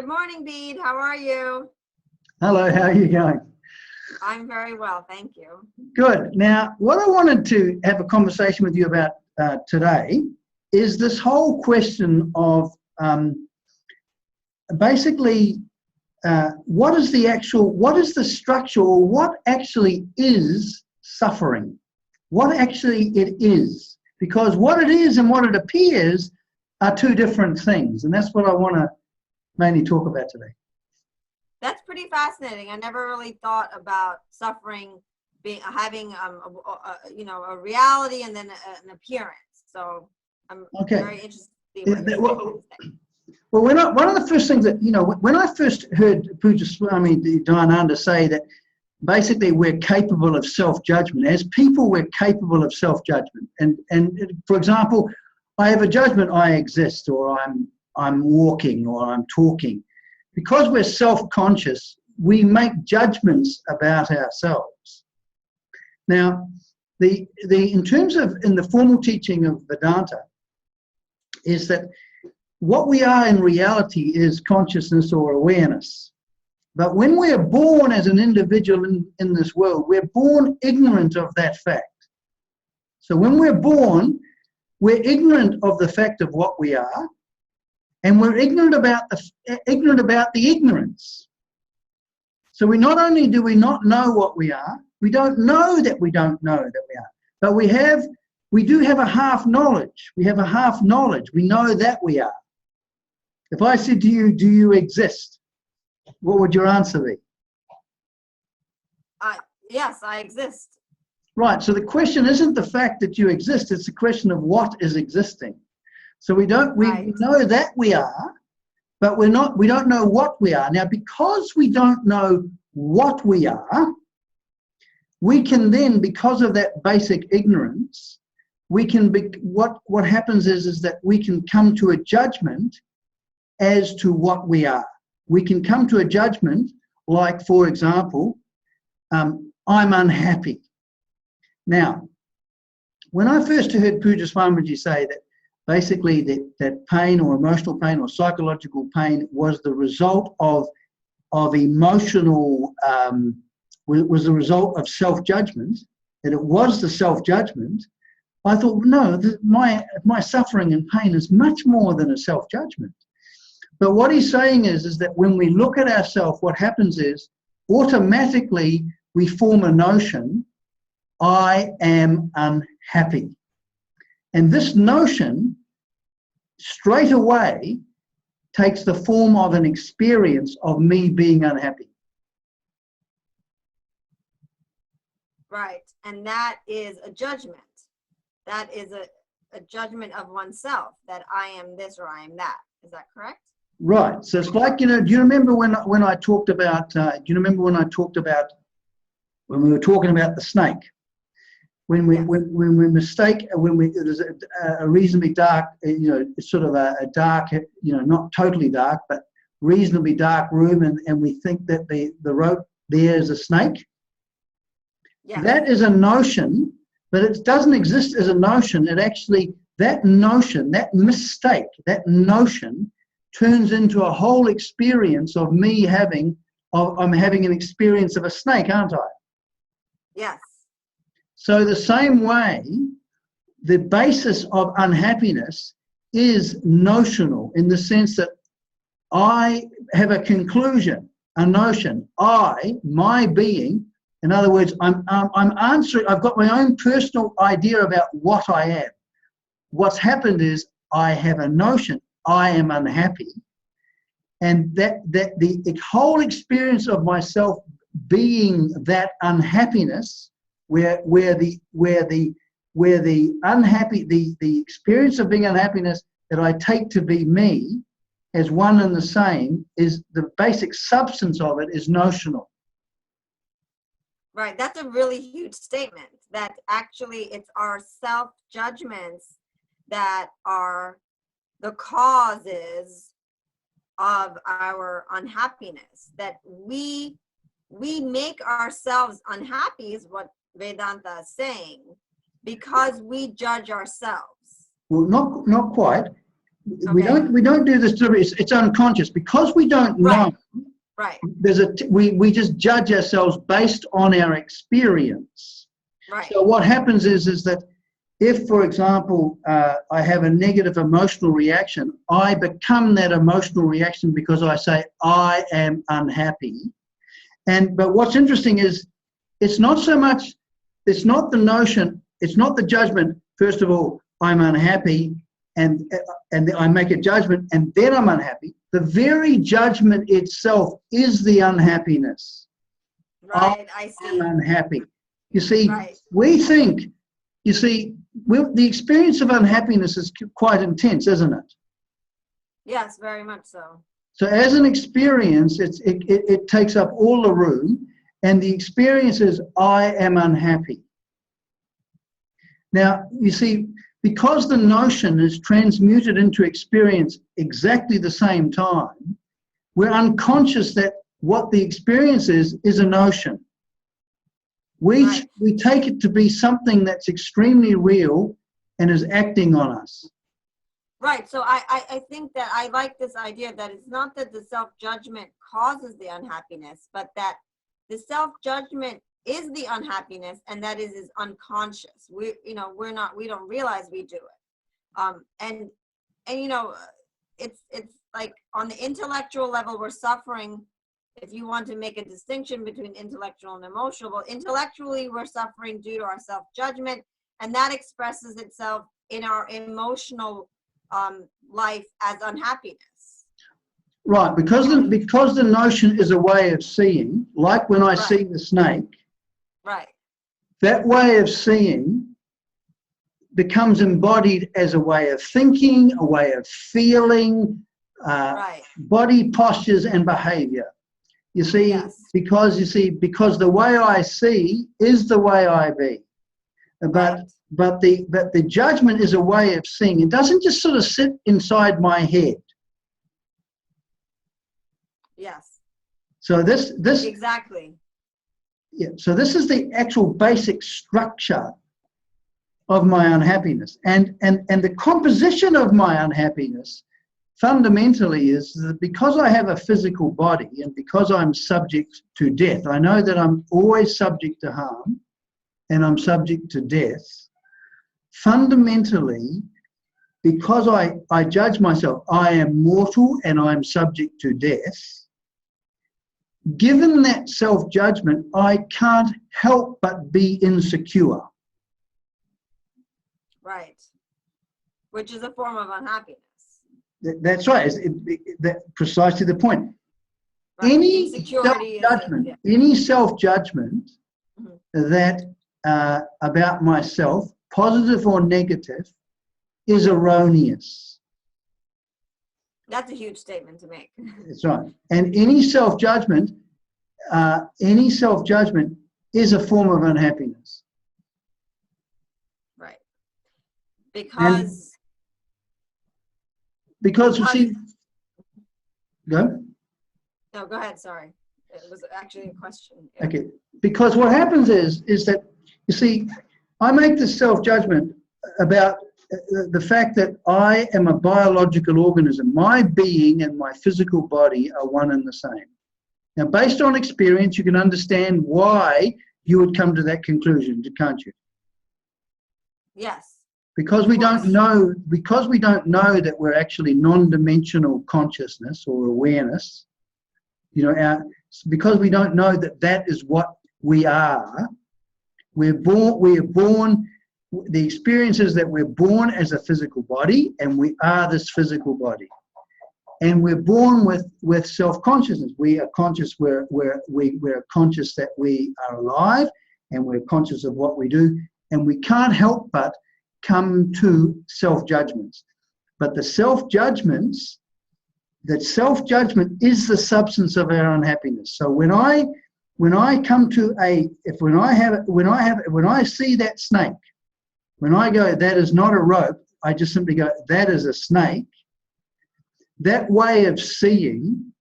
Good morning, Bede. How are you? Hello, how are you going? I'm very well, thank you. Good. Now, what I wanted to have a conversation with you about today is this whole question of basically what is the structure, or what actually is suffering? What actually it is? Because what it is and what it appears are two different things, and that's what I want to mainly talk about today. That's pretty fascinating. I never really thought about suffering having a reality and then an appearance. So I'm very interested in what you're saying. Well, one of the first things that, when I first heard Puja Swami Dayananda say that basically we're capable of self-judgment. As people, we're capable of self-judgment. And for example, I have a judgment, I exist, or I'm walking, or I'm talking. Because we're self-conscious, we make judgments about ourselves. Now, in the formal teaching of Vedanta, is that what we are in reality is consciousness or awareness. But when we're born as an individual in this world, we're born ignorant of that fact. So when we're born, we're ignorant of the fact of what we are, and we're ignorant about the ignorance. So not only do we not know what we are, we don't know that we don't know that we are. But we do have a half knowledge. We have a half knowledge. We know that we are. If I said to you, do you exist? What would your answer be? Yes, I exist. Right. So the question isn't the fact that you exist. It's the question of what is existing. So we know that we are, but we don't know what we are. Now, because we don't know what we are, we can then, because of that basic ignorance, what happens is that we can come to a judgment as to what we are. We can come to a judgment like, for example, I'm unhappy. Now, when I first heard Puja Swamiji say that basically that pain or emotional pain or psychological pain was the result of emotional, was the result of self-judgment, that it was the self-judgment, I thought, no, my suffering and pain is much more than a self-judgment. But what he's saying is that when we look at ourselves, what happens is automatically we form a notion, I am unhappy. And this notion straight away takes the form of an experience of me being unhappy. Right. And that is a judgment. That is a judgment of oneself, that I am this or I am that. Is that correct? Right. So it's like, do you remember when I talked about, when we were talking about the snake? When there's a reasonably dark, sort of a dark, not totally dark, but reasonably dark room, and we think that the rope there is a snake. Yeah. That is a notion, but it doesn't exist as a notion. It actually, that notion, that mistake, that notion turns into a whole experience of me I'm having an experience of a snake, aren't I? Yes. So the same way, the basis of unhappiness is notional, in the sense that I have a conclusion, a notion. My being, in other words, I'm answering, I've got my own personal idea about what I am. What's happened is I have a notion, I am unhappy, and that the whole experience of myself being that unhappiness, where the experience of being unhappiness that I take to be me as one and the same, is the basic substance of it is notional. Right. That's a really huge statement, that actually it's our self-judgments that are the causes of our unhappiness, that we make ourselves unhappy, is what Vedanta is saying, because we judge ourselves. Well, not quite. We don't do this deliberately. It's unconscious because we don't know. Right. We just judge ourselves based on our experience. Right. So what happens is that if, for example, I have a negative emotional reaction, I become that emotional reaction because I say I am unhappy. But what's interesting is it's not so much, it's not the notion, it's not the judgment. First of all, I'm unhappy, and I make a judgment, and then I'm unhappy. The very judgment itself is the unhappiness. Right, I see. I'm unhappy. You see, right. We think, you see, the experience of unhappiness is quite intense, isn't it? Yes, very much so. So as an experience, it takes up all the room, and the experience is, I am unhappy. Now, you see, because the notion is transmuted into experience exactly the same time, we're unconscious that what the experience is a notion. We take it to be something that's extremely real and is acting on us. Right. So I think that I like this idea that it's not that the self-judgment causes the unhappiness, but that the self-judgment is the unhappiness, and that is unconscious. We don't realize we do it. And it's like on the intellectual level, we're suffering. If you want to make a distinction between intellectual and emotional, well, intellectually we're suffering due to our self-judgment, and that expresses itself in our emotional life as unhappiness. Right, because the notion is a way of seeing, like when I see the snake. Right. That way of seeing becomes embodied as a way of thinking, a way of feeling, body postures and behavior. You see, because the way I see is the way I be. But the judgment is a way of seeing. It doesn't just sort of sit inside my head. Yes. So this exactly. Yeah. So this is the actual basic structure of my unhappiness, and the composition of my unhappiness fundamentally is that because I have a physical body and because I'm subject to death, I know that I'm always subject to harm and I'm subject to death. Fundamentally, because I judge myself, I am mortal and I'm subject to death. Given that self-judgment, I can't help but be insecure. Right. Which is a form of unhappiness. That's right. That's precisely the point. Right. Any self-judgment that about myself, positive or negative, is erroneous. That's a huge statement to make. That's right. And any self-judgment is a form of unhappiness. Right. Because you see, go. No, go ahead. Sorry. It was actually a question. Yeah. Okay. Because what happens is that, you see, I make this self-judgment about the fact that I am a biological organism. My being and my physical body are one and the same. Now, based on experience, you can understand why you would come to that conclusion, can't you? Yes. Because we don't know that we're actually non-dimensional consciousness or awareness, because we don't know that is what we are. We are born. The experience is that we're born as a physical body, and we are this physical body. And we're born with self-consciousness. We are conscious. We're conscious that we are alive, and we're conscious of what we do. And we can't help but come to self-judgments. But the self-judgment is the substance of our unhappiness. So when I see that snake, when I go, that is not a rope, I just simply go, that is a snake. That way of seeing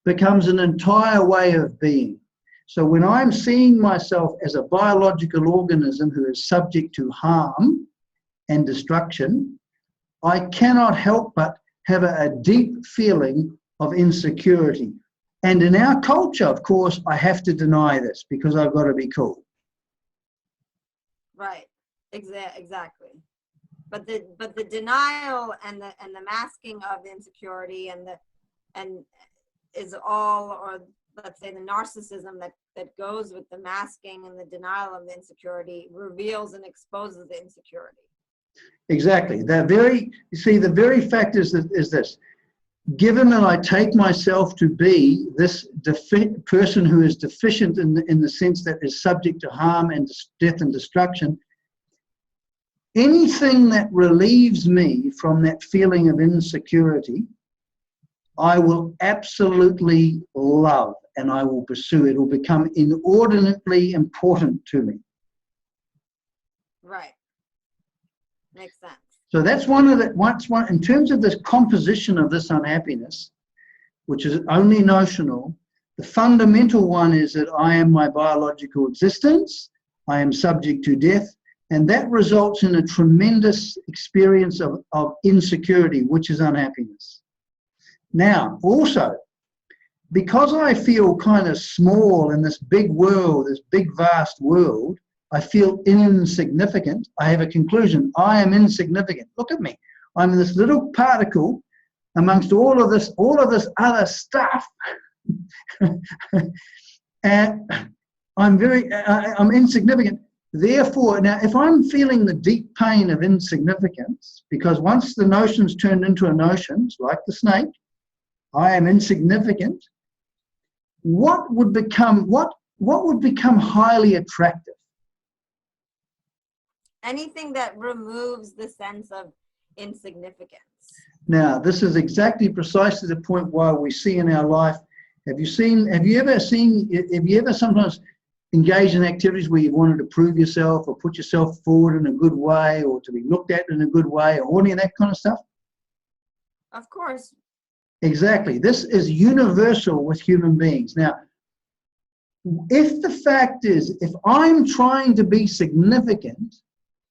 becomes an entire way of being. So when I'm seeing myself as a biological organism who is subject to harm and destruction, I cannot help but have a deep feeling of insecurity. And in our culture, of course, I have to deny this because I've got to be cool. Right. Exactly. But the denial and the masking of the insecurity and is all, or let's say the narcissism that goes with the masking and the denial of the insecurity reveals and exposes the insecurity. Exactly. The very fact is this. Given that I take myself to be this person who is deficient in the sense that is subject to harm and death and destruction, anything that relieves me from that feeling of insecurity, I will absolutely love and I will pursue. It will become inordinately important to me. Right. Makes sense. So that's one in terms of this composition of this unhappiness, which is only notional. The fundamental one is that I am my biological existence, I am subject to death, and that results in a tremendous experience of insecurity, which is unhappiness. Now, also, because I feel kind of small in this big world, this big vast world, I feel insignificant. I have a conclusion. I am insignificant. Look at me. I'm this little particle amongst all of this other stuff. And I'm insignificant. Therefore, now if I'm feeling the deep pain of insignificance, because once the notion's turned into a notion, like the snake, I am insignificant, what would become highly attractive? Anything that removes the sense of insignificance. Now, this is precisely the point why we see in our life. Have you ever sometimes engaged in activities where you wanted to prove yourself or put yourself forward in a good way or to be looked at in a good way or any of that kind of stuff? Of course. Exactly. This is universal with human beings. Now, if the fact is, if I'm trying to be significant,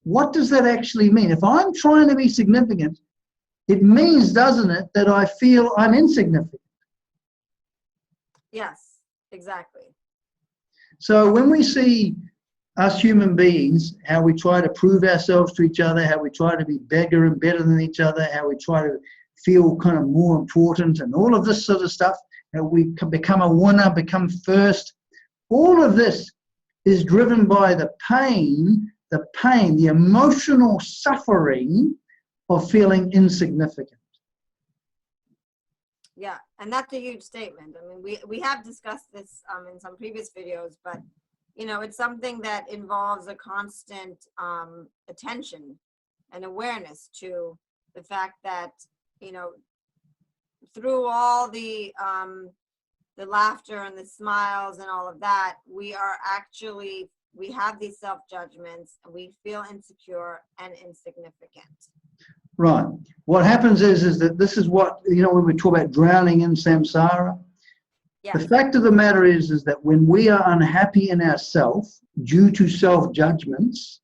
what does that actually mean? If I'm trying to be significant, it means, doesn't it, that I feel I'm insignificant? Yes, exactly. So when we see us human beings, how we try to prove ourselves to each other, how we try to be bigger and better than each other, how we try to feel kind of more important and all of this sort of stuff, how we can become a winner, become first, all of this is driven by the pain, the emotional suffering of feeling insignificant. Yeah, and that's a huge statement. I mean, we have discussed this in some previous videos, but it's something that involves a constant attention and awareness to the fact that through all the laughter and the smiles and all of that, we have these self-judgments and we feel insecure and insignificant. Right. What happens is that this is what, when we talk about drowning in samsara, yes. The fact of the matter is that when we are unhappy in ourselves due to self-judgments,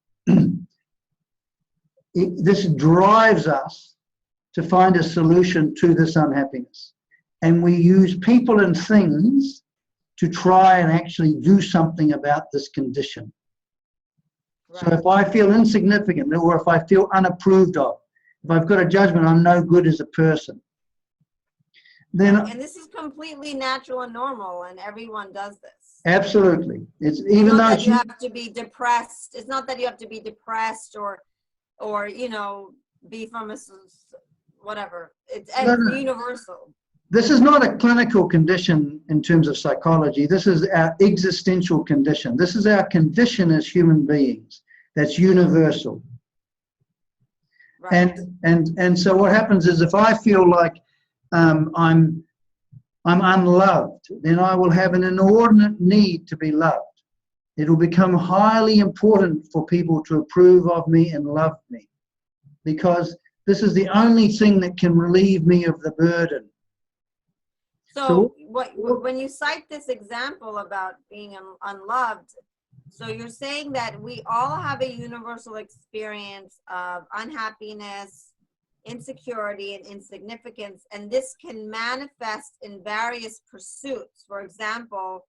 this drives us to find a solution to this unhappiness. And we use people and things to try and actually do something about this condition. Right. So if I feel insignificant or if I feel unapproved of, if I've got a judgment, I'm no good as a person. Then, and this is completely natural and normal, and everyone does this. Absolutely. It's you have to be depressed. It's not that you have to be depressed or be from a whatever. It's universal. This is not a clinical condition in terms of psychology. This is our existential condition. This is our condition as human beings. That's universal. Right. And so what happens is if I feel like I'm unloved, then I will have an inordinate need to be loved. It will become highly important for people to approve of me and love me, because this is the only thing that can relieve me of the burden. So when you cite this example about being unloved, so you're saying that we all have a universal experience of unhappiness insecurity and insignificance, and this can manifest in various pursuits. For example,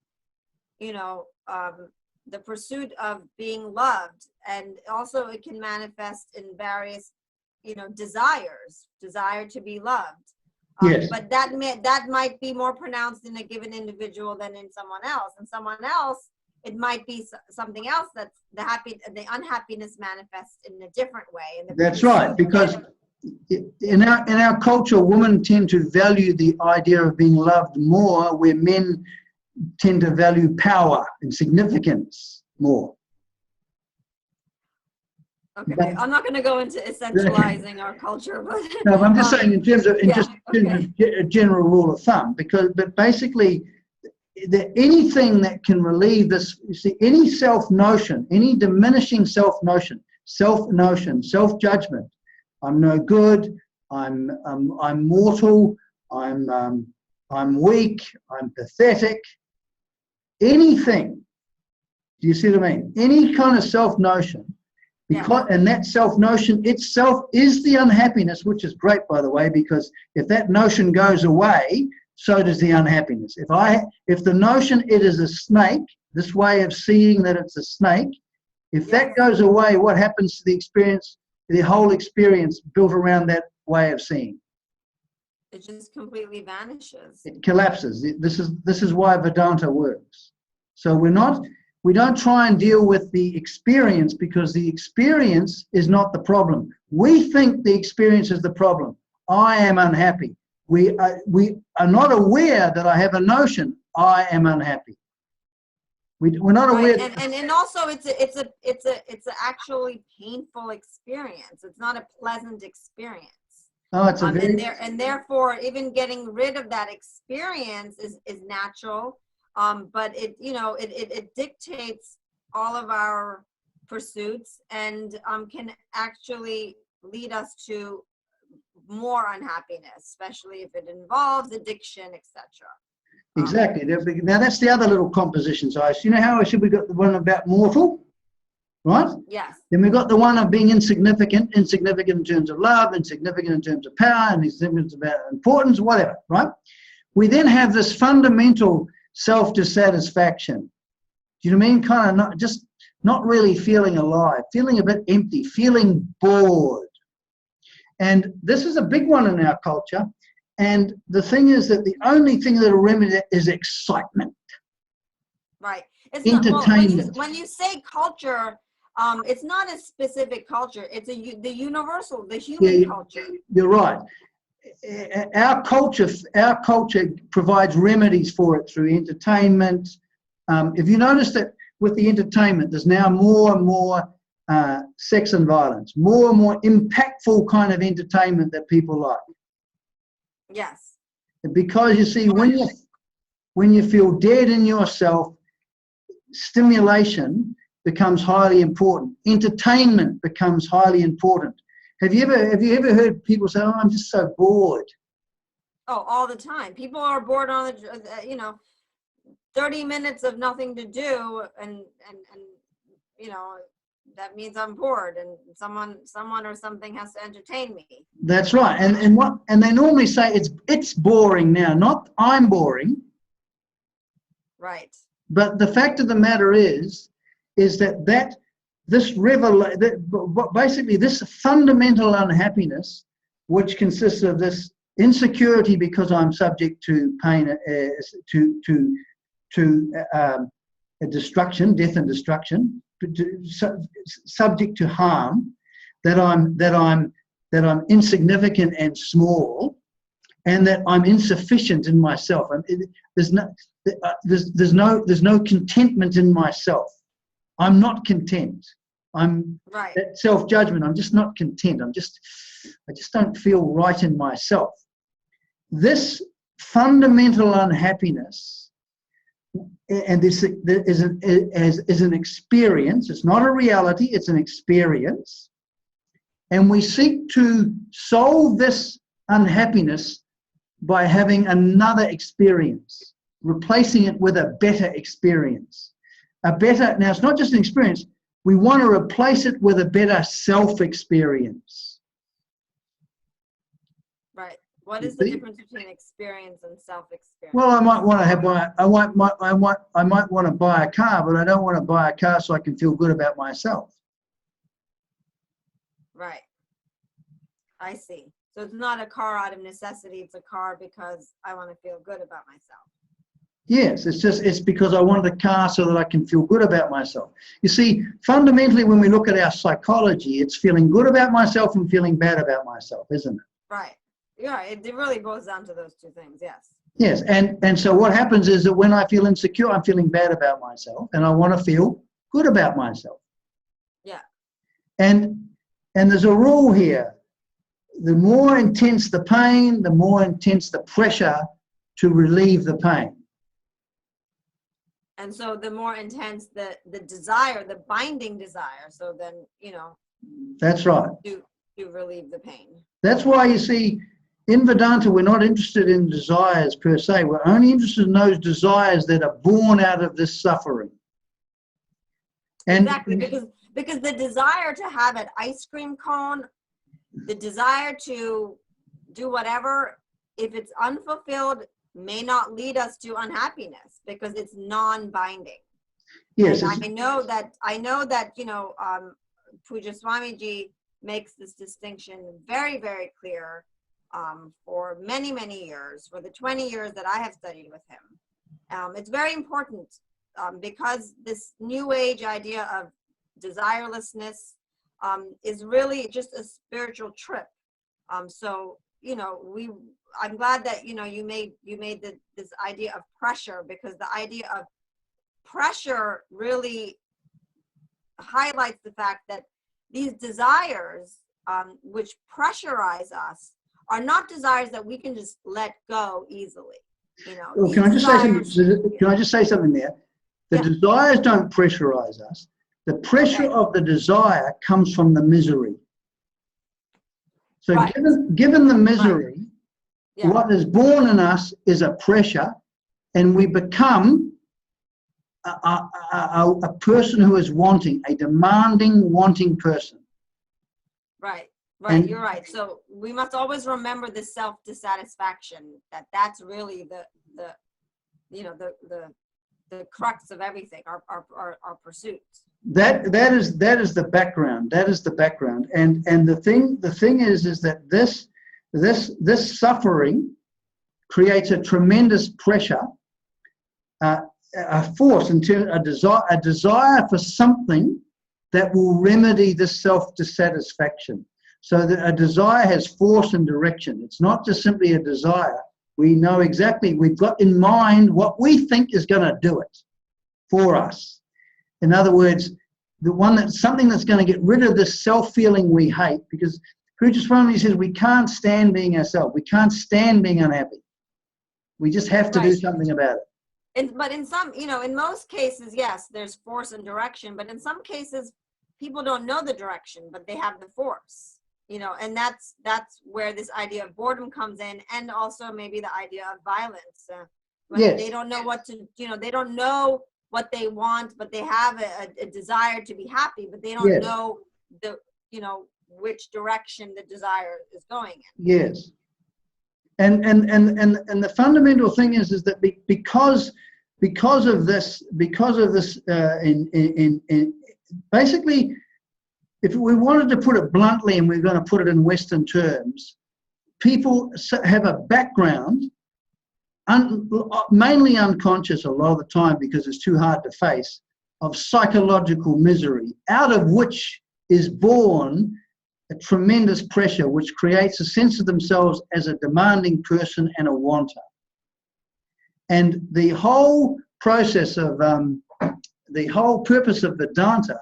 the pursuit of being loved, and also it can manifest in various, desire to be loved. Yes. But that might be more pronounced in a given individual than in someone else. And someone else, it might be something else that's the unhappiness manifests in a different way. That's right, because in our culture, women tend to value the idea of being loved more, where men tend to value power and significance more. Okay, but I'm not going to go into essentializing our culture, but no, but I'm just saying in terms of a general rule of thumb, but basically, anything that can relieve this, you see, any self-notion, any diminishing self-notion, self-judgment. I'm no good. I'm mortal. I'm weak. I'm pathetic. Anything. Do you see what I mean? Any kind of self-notion. And that self-notion itself is the unhappiness, which is great, by the way, because if that notion goes away, so does the unhappiness. If the notion it is a snake, this way of seeing that it's a snake, if that goes away, what happens to the experience, the whole experience built around that way of seeing? It just completely vanishes. It collapses. This is why Vedanta works. So we don't try and deal with the experience, because the experience is not the problem. We think the experience is the problem. I am unhappy. We are not aware that I have a notion, I am unhappy. We're not aware. Right. And also it's a actually painful experience. It's not a pleasant experience. Oh, it's and therefore even getting rid of that experience is natural. But it dictates all of our pursuits, and can actually lead us to more unhappiness, especially if it involves addiction, etc. Exactly. Now that's the other little composition. So how we got the one about mortal, right? Yes. Then we got the one of being insignificant in terms of love, insignificant in terms of power, and insignificant about importance, whatever, right? We then have this fundamental self-dissatisfaction. Do you know what I mean? Kind of not really feeling alive, feeling a bit empty, feeling bored. And this is a big one in our culture. And the thing is that the only thing that will remedy it is excitement. Right. It's entertainment. When you say culture, it's not a specific culture. It's the universal, the human culture. You're right. Our culture provides remedies for it through entertainment. If you notice that with the entertainment, there's now more and more sex and violence, more and more impactful kind of entertainment that people like. Yes. Because you see, when you feel dead in yourself, stimulation becomes highly important. Entertainment becomes highly important. Have you ever heard people say, "Oh, I'm just so bored"? Oh, all the time. People are bored on 30 minutes of nothing to do, and that means I'm bored, and someone or something has to entertain me. That's right. And they normally say it's boring now, not I'm boring. Right. But the fact of the matter is that basically this fundamental unhappiness, which consists of this insecurity because I'm subject to pain, destruction, death and destruction, subject to harm, that I'm insignificant and small, and that I'm insufficient in myself. There's no contentment in myself. I'm not content. I'm right. That self-judgment. I'm just not content. I just don't feel right in myself. This fundamental unhappiness, and this is an experience. It's not a reality. It's an experience, and we seek to solve this unhappiness by having another experience, replacing it with a better experience. Now it's not just an experience, we want to replace it with a better self-experience. What is the difference between experience and self-experience? Well, I might want to have I might want to buy a car, but I don't want to buy a car so I can feel good about myself. Right. I see. So it's not a car out of necessity. It's a car because I want to feel good about myself. Yes, it's because I want the car so that I can feel good about myself. You see, fundamentally, when we look at our psychology, it's feeling good about myself and feeling bad about myself, isn't it? Right. Yeah, it really boils down to those two things, yes. Yes, and so what happens is that when I feel insecure, I'm feeling bad about myself, and I want to feel good about myself. Yeah. And there's a rule here. The more intense the pain, the more intense the pressure to relieve the pain. And so the more intense the desire, the binding desire, so then, That's right. to relieve the pain. That's why you see, in Vedanta, we're not interested in desires per se. We're only interested in those desires that are born out of this suffering. And exactly, because the desire to have an ice cream cone, the desire to do whatever, if it's unfulfilled, may not lead us to unhappiness because it's non-binding. yes, And I know that Puja Swamiji makes this distinction very, very clear for many, many years, for the 20 years that I have studied with him. It's very important because this new age idea of desirelessness is really just a spiritual trip. So, I'm glad that, you made this idea of pressure, because the idea of pressure really highlights the fact that these desires, which pressurize us, are not desires that we can just let go easily. Well, can I just say something there? The desires don't pressurize us. The pressure of the desire comes from the misery. So right. given the misery, right. what is born in us is a pressure, and we become a person who is wanting, a demanding, wanting person. Right, right, you're right. So we must always remember the self-dissatisfaction, that's really the crux of everything, our pursuits. That is the background. That is the background. And the thing is that this suffering creates a tremendous pressure, a force, a desire for something that will remedy this self-dissatisfaction. So that a desire has force and direction. It's not just simply a desire. We know exactly, we've got in mind what we think is going to do it for us. In other words, something that's going to get rid of this self-feeling we hate, because Puja Swamiji says we can't stand being ourselves. We can't stand being unhappy. We just have to do something about it. But in some, in most cases, yes, there's force and direction. But in some cases, people don't know the direction, but they have the force. And that's where this idea of boredom comes in, and also maybe the idea of violence. When they don't know what to, they don't know what they want, but they have a desire to be happy, but they don't know which direction the desire is going in. Yes. And the fundamental thing is that because of this, basically, if we wanted to put it bluntly, and we're going to put it in Western terms, people have a background, mainly unconscious a lot of the time because it's too hard to face, of psychological misery, out of which is born a tremendous pressure which creates a sense of themselves as a demanding person and a wanter. And the whole process of, the whole purpose of Vedanta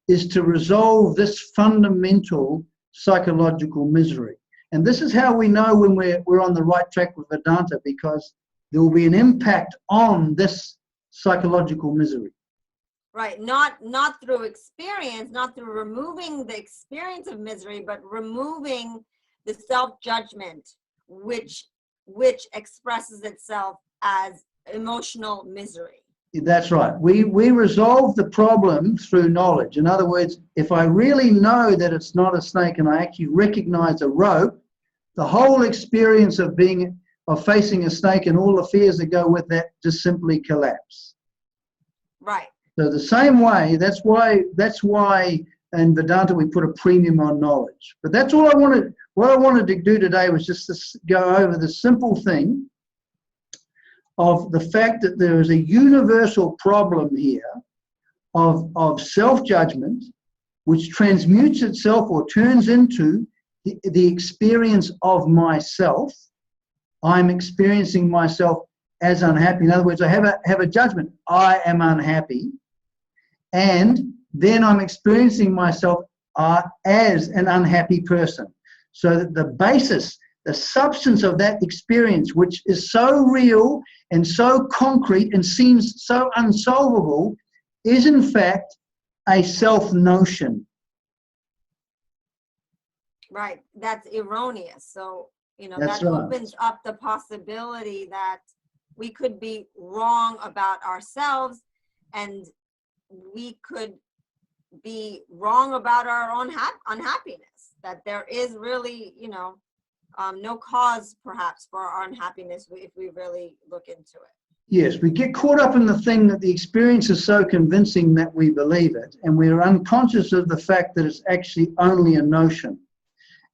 is to resolve this fundamental psychological misery. And this is how we know when we're on the right track with Vedanta, because there will be an impact on this psychological misery. Right, not through experience, not through removing the experience of misery, but removing the self-judgment, which expresses itself as emotional misery. That's right. We resolve the problem through knowledge. In other words, if I really know that it's not a snake and I actually recognize a rope, the whole experience of facing a snake and all the fears that go with that just simply collapse. Right. So the same way, that's why in Vedanta we put a premium on knowledge. But that's all I wanted. What I wanted to do today was just to go over the simple thing of the fact that there is a universal problem here of self-judgment, which transmutes itself or turns into the experience of myself. I'm experiencing myself as unhappy. In other words, I have a judgment. I am unhappy. And then I'm experiencing myself as an unhappy person. So that the basis, the substance of that experience, which is so real and so concrete and seems so unsolvable, is in fact a self-notion. Right. That's erroneous. So, That's that right. opens up the possibility that we could be wrong about ourselves, and we could be wrong about our own unhappiness, that there is really, no cause perhaps for our unhappiness if we really look into it. Yes, we get caught up in the thing that the experience is so convincing that we believe it, and we're unconscious of the fact that it's actually only a notion.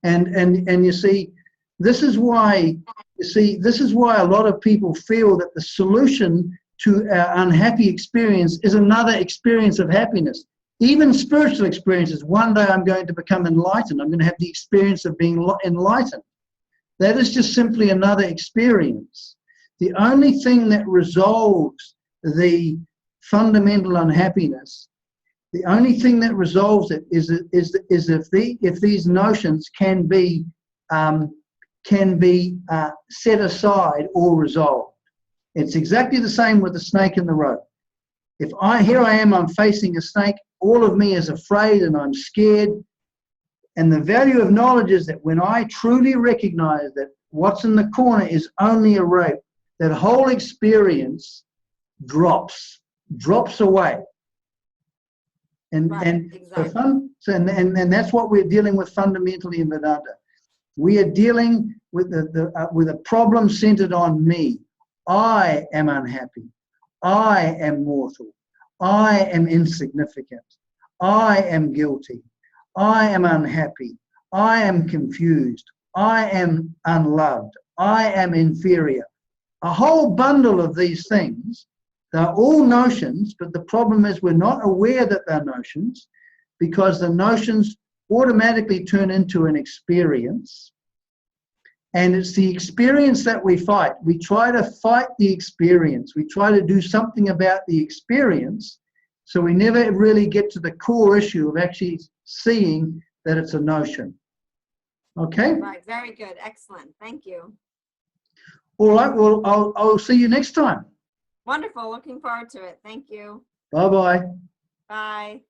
And you see, this is why a lot of people feel that the solution to our unhappy experience is another experience of happiness. Even spiritual experiences, one day I'm going to become enlightened. I'm going to have the experience of being enlightened. That is just simply another experience. The only thing that resolves the fundamental unhappiness, the only thing that resolves it is if these notions can be set aside or resolved. It's exactly the same with the snake in the rope. Here I am, I'm facing a snake, all of me is afraid and I'm scared. And the value of knowledge is that when I truly recognize that what's in the corner is only a rope, that whole experience drops away. And exactly. and that's what we're dealing with fundamentally in Vedanta. We are dealing with with a problem centered on me. I am unhappy. I am mortal. I am insignificant. I am guilty. I am unhappy. I am confused. I am unloved. I am inferior. A whole bundle of these things. They're all notions, but the problem is we're not aware that they're notions because the notions automatically turn into an experience. And it's the experience that we fight. We try to fight the experience. We try to do something about the experience. So we never really get to the core issue of actually seeing that it's a notion. Okay? Right. Very good. Excellent. Thank you. All right. Well, I'll see you next time. Wonderful. Looking forward to it. Thank you. Bye-bye. Bye.